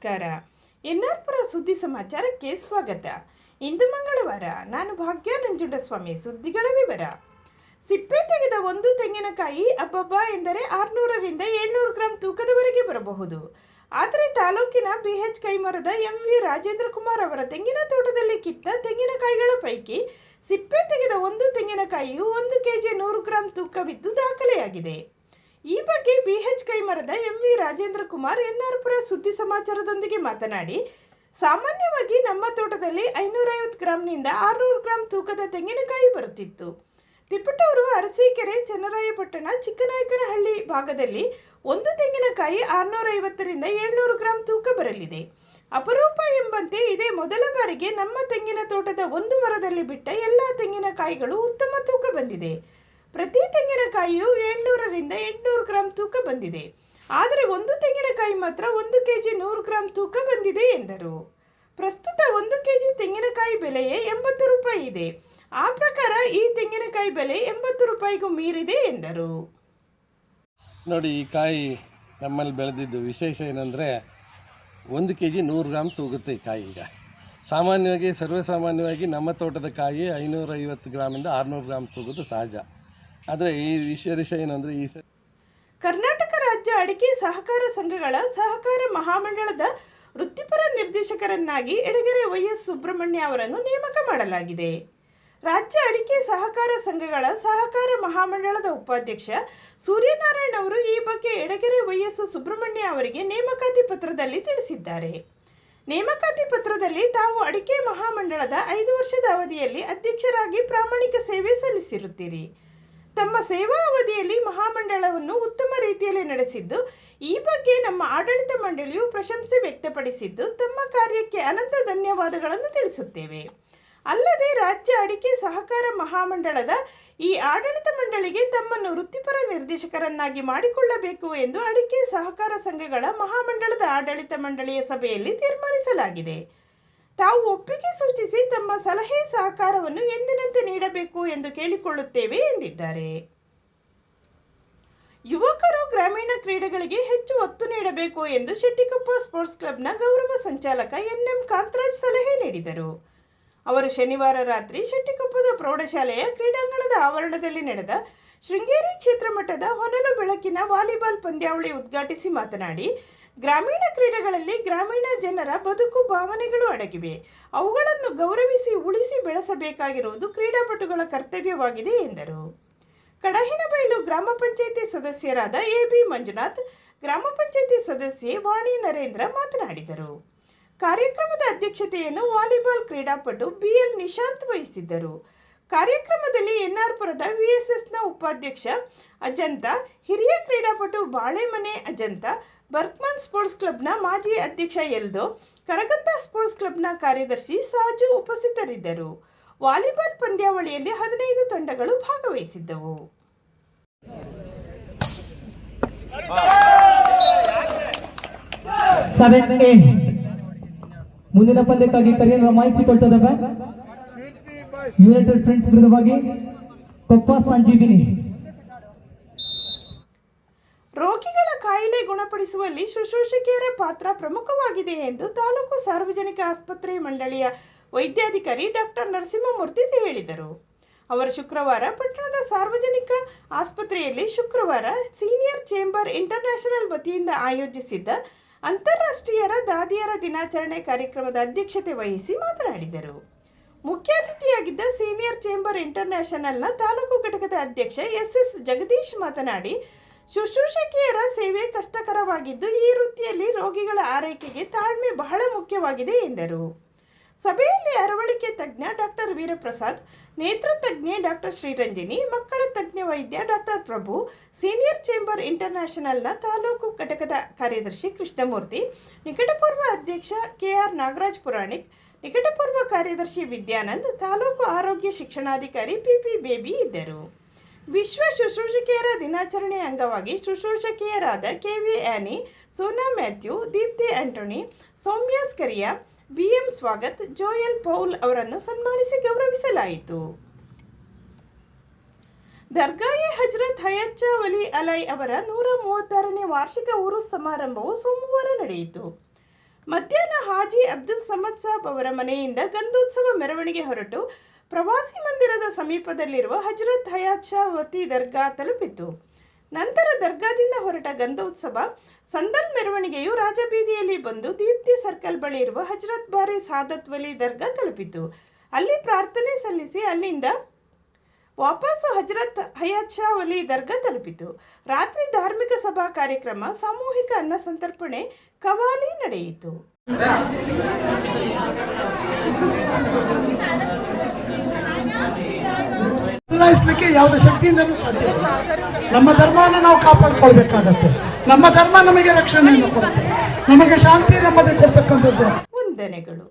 ನಮಸ್ಕಾರ. ಎನ್ಆರ್ಪುರ ಸುದ್ದಿ ಸಮಾಚಾರಕ್ಕೆ ಸ್ವಾಗತ. ಇಂದು ಮಂಗಳವಾರ. ನಾನು ಭಾಗ್ಯ ನಂಜುಂಡಸ್ವಾಮಿ. ಸುದ್ದಿಗಳ ವಿವರ. ಸಿಪ್ಪೆ ತೆಗೆದ ಒಂದು ತೆಂಗಿನಕಾಯಿ ಅಬ್ಬಬ್ಬ ಎಂದರೆ 600ರಿಂದ 700 ಗ್ರಾಂ ತೂಕದವರೆಗೆ ಬರಬಹುದು. ಆದರೆ ತಾಲೂಕಿನ ಬಿಎಚ್ ಕೈಮರದ ಎಂವಿ ರಾಜೇಂದ್ರ ಕುಮಾರ್ ಅವರ ತೆಂಗಿನ ತೋಟದಲ್ಲಿ ಕಿತ್ತ ತೆಂಗಿನಕಾಯಿಗಳ ಪೈಕಿ ಸಿಪ್ಪೆ ತೆಗೆದ ಒಂದು ತೆಂಗಿನಕಾಯಿಯು 1 ಕೆಜಿ 100 ಗ್ರಾಂ ತೂಕವಿದ್ದು ದಾಖಲೆಯಾಗಿದೆ. ಈ ಬಗ್ಗೆ ಬಿಎಚ್ ಕೈಮರದ ಎಂವಿ ರಾಜೇಂದ್ರ ಕುಮಾರ್ ಎನ್ಆರ್ಪುರ ಸುದ್ದಿ ಸಮಾಚಾರದೊಂದಿಗೆ ಮಾತನಾಡಿ, ಸಾಮಾನ್ಯವಾಗಿ ನಮ್ಮ ತೋಟದಲ್ಲಿ 550 ಗ್ರಾಂನಿಂದ 600 ಗ್ರಾಂ ತೂಕದ ತೆಂಗಿನಕಾಯಿ ಬರುತ್ತಿತ್ತು. ತಿಪಟೂರು, ಅರಸೀಕೆರೆ, ಚನ್ನರಾಯಪಟ್ಟಣ, ಚಿಕ್ಕನಾಯಕನಹಳ್ಳಿ ಭಾಗದಲ್ಲಿ ಒಂದು ತೆಂಗಿನಕಾಯಿ 650ರಿಂದ 700 ಗ್ರಾಂ ತೂಕ ಬರಲಿದೆ. ಅಪರೂಪ ಎಂಬಂತೆ ಇದೇ ಮೊದಲ ಬಾರಿಗೆ ನಮ್ಮ ತೆಂಗಿನ ತೋಟದ ಒಂದು ಮರದಲ್ಲಿ ಬಿಟ್ಟ ಎಲ್ಲ ತೆಂಗಿನಕಾಯಿಗಳು ಉತ್ತಮ ತೂಕ ಬಂದಿದೆ. ಪ್ರತಿ ತೆಂಗಿನಕಾಯಿಯು 700ರಿಂದ 800 ಗ್ರಾಂ ತೂಕ ಬಂದಿದೆ. ಆದರೆ ಒಂದು ತೆಂಗಿನಕಾಯಿ ಮಾತ್ರ 1 ಕೆಜಿ 100 ಗ್ರಾಂ ತೂಕ ಬಂದಿದೆ ಎಂದರು. ಪ್ರಸ್ತುತ 1 ಕೆಜಿ ತೆಂಗಿನಕಾಯಿ ಬೆಲೆಯೇ 80 ರೂಪಾಯಿ ಇದೆ. ಆ ಪ್ರಕಾರ ಈ ತೆಂಗಿನಕಾಯಿ ಬೆಲೆ 80 ರೂಪಾಯಿಗೂ ಮೀರಿದೆ ಎಂದರು. ನೋಡಿ, ಈ ಕಾಯಿ ನಮ್ಮಲ್ಲಿ ಬೆಳೆದಿದ್ದು ವಿಶೇಷ ಏನಂದರೆ 1 ಕೆಜಿ 100 ಗ್ರಾಮ್ ತೂಗುತ್ತೆ ಈ ಕಾಯಿ. ಈಗ ಸರ್ವೇಸಾಮಾನ್ಯವಾಗಿ ನಮ್ಮ ತೋಟದ ಕಾಯಿ 550 ಗ್ರಾಮಿಂದ 600 ಗ್ರಾಮ್ ತೂಗೋದು ಸಹಜ. ಆದರೆ ಈ ವಿಶೇಷ ಏನಂದರೆ ಕರ್ನಾಟಕ ರಾಜ್ಯ ಅಡಿಕೆ ಸಹಕಾರ ಸಂಘಗಳ ಸಹಕಾರ ಮಹಾಮಂಡಳದ ವೃತ್ತಿಪರ ನಿರ್ದೇಶಕರನ್ನಾಗಿ ಎಡಗೆರೆ ವೈಎಸ್ ಸುಬ್ರಹ್ಮಣ್ಯ ಅವರನ್ನು ನೇಮಕ ಮಾಡಲಾಗಿದೆ. ರಾಜ್ಯ ಅಡಿಕೆ ಸಹಕಾರ ಸಂಘಗಳ ಸಹಕಾರ ಮಹಾಮಂಡಳದ ಉಪಾಧ್ಯಕ್ಷ ಸೂರ್ಯನಾರಾಯಣ್ ಅವರು ಈ ಬಗ್ಗೆ ಎಡಗೆರೆ ವೈಎಸ್ ಸುಬ್ರಹ್ಮಣ್ಯ ಅವರಿಗೆ ನೇಮಕಾತಿ ಪತ್ರದಲ್ಲಿ ತಿಳಿಸಿದ್ದಾರೆ. ನೇಮಕಾತಿ ಪತ್ರದಲ್ಲಿ ತಾವು ಅಡಿಕೆ ಮಹಾಮಂಡಳದ 5 ವರ್ಷದ ಅವಧಿಯಲ್ಲಿ ಅಧ್ಯಕ್ಷರಾಗಿ ಪ್ರಾಮಾಣಿಕ ಸೇವೆ ಸಲ್ಲಿಸಿರುತ್ತೀರಿ. ತಮ್ಮ ಸೇವಾ ಅವಧಿಯಲ್ಲಿ ಮಹಾಮಂಡಳವನ್ನು ಉತ್ತಮ ರೀತಿಯಲ್ಲಿ ನಡೆಸಿದ್ದು, ಈ ಬಗ್ಗೆ ನಮ್ಮ ಆಡಳಿತ ಮಂಡಳಿಯು ಪ್ರಶಂಸೆ ವ್ಯಕ್ತಪಡಿಸಿದ್ದು, ತಮ್ಮ ಕಾರ್ಯಕ್ಕೆ ಅನಂತ ಧನ್ಯವಾದಗಳನ್ನು ತಿಳಿಸುತ್ತೇವೆ. ಅಲ್ಲದೆ ರಾಜ್ಯ ಅಡಿಕೆ ಸಹಕಾರ ಮಹಾಮಂಡಳದ ಈ ಆಡಳಿತ ಮಂಡಳಿಗೆ ತಮ್ಮನ್ನು ವೃತ್ತಿಪರ ನಿರ್ದೇಶಕರನ್ನಾಗಿ ಮಾಡಿಕೊಳ್ಳಬೇಕು ಎಂದು ಅಡಿಕೆ ಸಹಕಾರ ಸಂಘಗಳ ಮಹಾಮಂಡಳದ ಆಡಳಿತ ಮಂಡಳಿಯ ಸಭೆಯಲ್ಲಿ ತೀರ್ಮಾನಿಸಲಾಗಿದೆ. ತಾವು ಒಪ್ಪಿಗೆ ಸೂಚಿಸಿ ತಮ್ಮ ಸಲಹೆ ಸಹಕಾರವನ್ನು ಎಂದಿನಂತೆ ನೀಡಬೇಕು ಎಂದು ಕೇಳಿಕೊಳ್ಳುತ್ತೇವೆ ಎಂದಿದ್ದಾರೆ. ಯುವಕರು ಗ್ರಾಮೀಣ ಕ್ರೀಡೆಗಳಿಗೆ ಹೆಚ್ಚು ಒತ್ತು ನೀಡಬೇಕು ಎಂದು ಶೆಟ್ಟಿಕೊಪ್ಪ ಸ್ಪೋರ್ಟ್ಸ್ ಕ್ಲಬ್ನ ಗೌರವ ಸಂಚಾಲಕ ಎನ್ಎಂ ಕಾಂತರಾಜ್ ಸಲಹೆ ನೀಡಿದರು. ಅವರು ಶನಿವಾರ ರಾತ್ರಿ ಶೆಟ್ಟಿಕೊಪ್ಪದ ಪ್ರೌಢಶಾಲೆಯ ಕ್ರೀಡಾಂಗಣದ ಆವರಣದಲ್ಲಿ ನಡೆದ ಶೃಂಗೇರಿ ಕ್ಷೇತ್ರ ಮಟ್ಟದ ಹೊನಲು ಬೆಳಕಿನ ವಾಲಿಬಾಲ್ ಪಂದ್ಯಾವಳಿ ಉದ್ಘಾಟಿಸಿ ಮಾತನಾಡಿ, ಗ್ರಾಮೀಣ ಕ್ರೀಡೆಗಳಲ್ಲಿ ಗ್ರಾಮೀಣ ಜನರ ಬದುಕು ಭಾವನೆಗಳು ಅಡಗಿವೆ. ಅವುಗಳನ್ನು ಗೌರವಿಸಿ ಉಳಿಸಿ ಬೆಳೆಸಬೇಕಾಗಿರುವುದು ಕ್ರೀಡಾಪಟುಗಳ ಕರ್ತವ್ಯವಾಗಿದೆ ಎಂದರು. ಕಡಹಿನಬೈಲು ಗ್ರಾಮ ಪಂಚಾಯಿತಿ ಸದಸ್ಯರಾದ ಎಬಿ ಮಂಜುನಾಥ್, ಗ್ರಾಮ ಪಂಚಾಯಿತಿ ಸದಸ್ಯೆ ವಾಣಿ ನರೇಂದ್ರ ಮಾತನಾಡಿದರು. ಕಾರ್ಯಕ್ರಮದ ಅಧ್ಯಕ್ಷತೆಯನ್ನು ವಾಲಿಬಾಲ್ ಕ್ರೀಡಾಪಟು ಬಿಎಲ್ ನಿಶಾಂತ್ ವಹಿಸಿದ್ದರು. ಕಾರ್ಯಕ್ರಮದಲ್ಲಿ ಎನ್ಆರ್ಪುರದ ವಿಎಸ್ಎಸ್ನ ಉಪಾಧ್ಯಕ್ಷ ಅಜಂತ, ಹಿರಿಯ ಕ್ರೀಡಾಪಟು ಬಾಳೆಮನೆ ಅಜಂತ, ಬರ್ಕ್ಮನ್ ಸ್ಪೋರ್ಟ್ಸ್ ಕ್ಲಬ್ನ ಮಾಜಿ ಅಧ್ಯಕ್ಷ ಎಲ್ದೋ, ಕರಗಂತ ಸ್ಪೋರ್ಟ್ಸ್ ಕ್ಲಬ್ನ ಕಾರ್ಯದರ್ಶಿ ಸಾಜು ಉಪಸ್ಥಿತರಿದ್ದರು. ವಾಲಿಬಾಲ್ ಪಂದ್ಯಾವಳಿಯಲ್ಲಿ 15 ತಂಡಗಳು ಭಾಗವಹಿಸಿದ್ದವು. ಮುಂದಿನ ಪಂದ್ಯಕ್ಕಾಗಿ ಕರೆಯನ್ನು ರಮಾಯಿಸಿಕೊಳ್ತದವೆ ಯುನೈಟೆಡ್ ಫ್ರೆಂಡ್ಸ್ ವಿರುದ್ಧವಾಗಿ ಕೊಪ್ಪ ಸಂಜೀವಿನಿ. ರೋಗಿಗಳ ಕಾಯಿಲೆ ಗುಣಪಡಿಸುವಲ್ಲಿ ಶುಶ್ರೂಷಕಿಯರ ಪಾತ್ರ ಪ್ರಮುಖವಾಗಿದೆ ಎಂದು ತಾಲೂಕು ಸಾರ್ವಜನಿಕ ಆಸ್ಪತ್ರೆ ಮಂಡಳಿಯ ವೈದ್ಯಾಧಿಕಾರಿ ಡಾಕ್ಟರ್ ನರಸಿಂಹಮೂರ್ತಿ ಹೇಳಿದರು. ಅವರು ಶುಕ್ರವಾರ ಪಟ್ಟಣದ ಸಾರ್ವಜನಿಕ ಆಸ್ಪತ್ರೆಯಲ್ಲಿ ಸೀನಿಯರ್ ಚೇಂಬರ್ ಇಂಟರ್ನ್ಯಾಷನಲ್ ವತಿಯಿಂದ ಆಯೋಜಿಸಿದ್ದ ಅಂತಾರಾಷ್ಟ್ರೀಯ ದಾದಿಯರ ದಿನಾಚರಣೆ ಕಾರ್ಯಕ್ರಮದ ಅಧ್ಯಕ್ಷತೆ ವಹಿಸಿ ಮಾತನಾಡಿದರು. ಮುಖ್ಯ ಅತಿಥಿಯಾಗಿದ್ದ ಸೀನಿಯರ್ ಚೇಂಬರ್ ಇಂಟರ್ನ್ಯಾಷನಲ್ನ ತಾಲೂಕು ಘಟಕದ ಅಧ್ಯಕ್ಷ ಎಸ್ ಜಗದೀಶ್ ಮಾತನಾಡಿ, ಶುಶ್ರೂಷಕಿಯರ ಸೇವೆ ಕಷ್ಟಕರವಾಗಿದ್ದು, ಈ ವೃತ್ತಿಯಲ್ಲಿ ರೋಗಿಗಳ ಆರೈಕೆಗೆ ತಾಳ್ಮೆ ಬಹಳ ಮುಖ್ಯವಾಗಿದೆ ಎಂದರು. ಸಭೆಯಲ್ಲಿ ಅರವಳಿಕೆ ತಜ್ಞ ಡಾಕ್ಟರ್ ವೀರಪ್ರಸಾದ್, ನೇತ್ರ ತಜ್ಞೆ ಡಾಕ್ಟರ್ ಶ್ರೀರಂಜನಿ, ಮಕ್ಕಳ ತಜ್ಞ ವೈದ್ಯ ಡಾಕ್ಟರ್ ಪ್ರಭು, ಸೀನಿಯರ್ ಚೇಂಬರ್ ಇಂಟರ್ನ್ಯಾಷನಲ್ನ ತಾಲೂಕು ಘಟಕದ ಕಾರ್ಯದರ್ಶಿ ಕೃಷ್ಣಮೂರ್ತಿ, ನಿಕಟಪೂರ್ವ ಅಧ್ಯಕ್ಷ ಕೆಆರ್ ನಾಗರಾಜ್ ಪುರಾಣಿಕ್, ನಿಕಟಪೂರ್ವ ಕಾರ್ಯದರ್ಶಿ ವಿದ್ಯಾನಂದ್, ತಾಲೂಕು ಆರೋಗ್ಯ ಶಿಕ್ಷಣಾಧಿಕಾರಿ ಪಿಪಿ ಬೇಬಿ ಇದ್ದರು. ವಿಶ್ವ ಶುಶ್ರೂಷಕಿಯರ ದಿನಾಚರಣೆ ಅಂಗವಾಗಿ ಶುಶ್ರೂಷಕಿಯರಾದ KV Annie, Sona Mathew, Deepti Antony, Soumya Scaria, BM Swagat, Joel Paul ಅವರನ್ನು ಸನ್ಮಾನಿಸಿ ಗೌರವಿಸಲಾಯಿತು. ದರ್ಗಾಯೆ ಹಜರತ್ ಹಯಚ್ಚ ವಲಿ ಅಲೈ ಅವರ 136ನೇ ವಾರ್ಷಿಕ ಉರುಸ್ ಸಮಾರಂಭವು ಸೋಮವಾರ ನಡೆಯಿತು. ಮಧ್ಯಾಹ್ನ ಹಾಜಿ ಅಬ್ದುಲ್ ಸಮದ್ ಸಾಬ್ ಅವರ ಮನೆಯಿಂದ ಗಂಧೋತ್ಸವ ಮೆರವಣಿಗೆ ಹೊರಟು ಪ್ರವಾಸಿ ಮಂದಿರದ ಸಮೀಪದಲ್ಲಿರುವ ಹಜರತ್ ಹಯಾತ್ ಶಾ ವತಿ ದರ್ಗಾ ತಲುಪಿತು. ನಂತರ ದರ್ಗಾದಿಂದ ಹೊರಟ ಗಂಧೋತ್ಸವ ಸಂದಲ್ ಮೆರವಣಿಗೆಯು ರಾಜಬೀದಿಯಲ್ಲಿ ಬಂದು ದೀಪ್ತಿ ಸರ್ಕಲ್ ಬಳಿ ಇರುವ ಹಜರತ್ ಬಾರಿ ಸಾದತ್ ವಲಿ ದರ್ಗಾ ತಲುಪಿತು. ಅಲ್ಲಿ ಪ್ರಾರ್ಥನೆ ಸಲ್ಲಿಸಿ ಅಲ್ಲಿಂದ ವಾಪಸ್ಸು ಹಜರತ್ ಹಯಾತ್ ಶಾ ವಲಿ ದರ್ಗಾ ತಲುಪಿತು. ರಾತ್ರಿ ಧಾರ್ಮಿಕ ಸಭಾ ಕಾರ್ಯಕ್ರಮ, ಸಾಮೂಹಿಕ ಅನ್ನ ಸಂತರ್ಪಣೆ, ಕವಾಲಿ ನಡೆಯಿತು. ಬದಲಾಯಿಸಲಿಕ್ಕೆ ಯಾವುದೇ ಶಕ್ತಿಯಿಂದಲೂ ಸಾಧ್ಯ ಇಲ್ಲ. ನಮ್ಮ ಧರ್ಮವನ್ನು ನಾವು ಕಾಪಾಡಿಕೊಳ್ಬೇಕಾಗತ್ತೆ. ನಮ್ಮ ಧರ್ಮ ನಮಗೆ ರಕ್ಷಣೆಯನ್ನು ಕೊಡುತ್ತೆ, ನಮಗೆ ಶಾಂತಿ ನೆಮ್ಮದಿ ಕೊಡ್ತಕ್ಕಂಥದ್ದು. ವಂದನೆಗಳು.